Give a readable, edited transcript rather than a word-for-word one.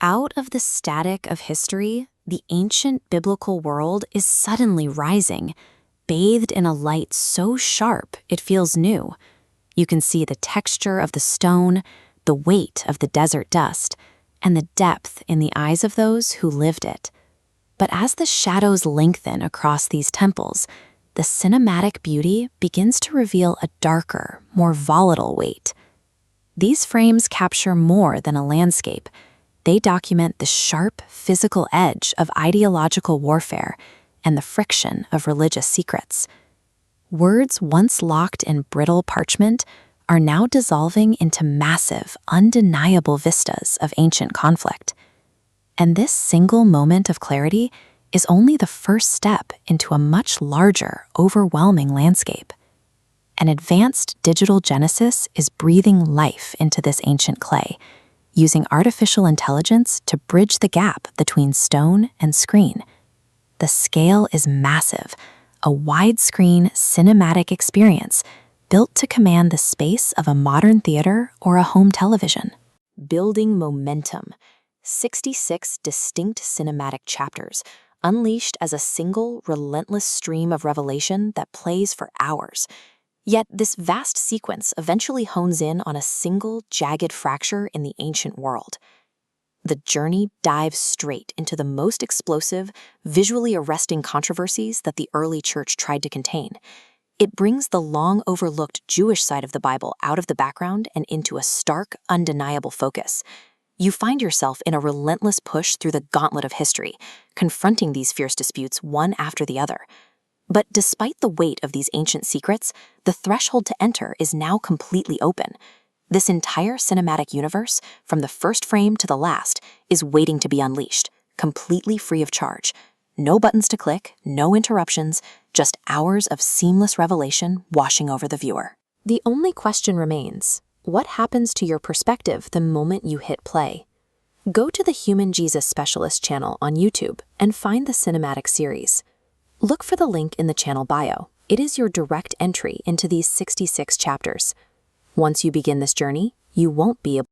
Out of the static of history, the ancient biblical world is suddenly rising, bathed in a light so sharp it feels new. You can see the texture of the stone, the weight of the desert dust, and the depth in the eyes of those who lived it. But as the shadows lengthen across these temples, the cinematic beauty begins to reveal a darker, more volatile weight. These frames capture more than a landscape. They document the sharp physical edge of ideological warfare and the friction of religious secrets. Words once locked in brittle parchment are now dissolving into massive, undeniable vistas of ancient conflict. And this single moment of clarity is only the first step into a much larger, overwhelming landscape. An advanced digital genesis is breathing life into this ancient clay, using artificial intelligence to bridge the gap between stone and screen. The scale is massive, a widescreen cinematic experience built to command the space of a modern theater or a home television. Building momentum. 66 distinct cinematic chapters, unleashed as a single, relentless stream of revelation that plays for hours. Yet this vast sequence eventually hones in on a single, jagged fracture in the ancient world. The journey dives straight into the most explosive, visually arresting controversies that the early church tried to contain. It brings the long-overlooked Jewish side of the Bible out of the background and into a stark, undeniable focus. You find yourself in a relentless push through the gauntlet of history, confronting these fierce disputes one after the other. But despite the weight of these ancient secrets, the threshold to enter is now completely open. This entire cinematic universe, from the first frame to the last, is waiting to be unleashed, completely free of charge. No buttons to click, no interruptions, just hours of seamless revelation washing over the viewer. The only question remains: what happens to your perspective the moment you hit play? Go to the Human Jesus Specialist channel on YouTube and find the cinematic series. Look for the link in the channel bio. It is your direct entry into these 66 chapters. Once you begin this journey, you won't be able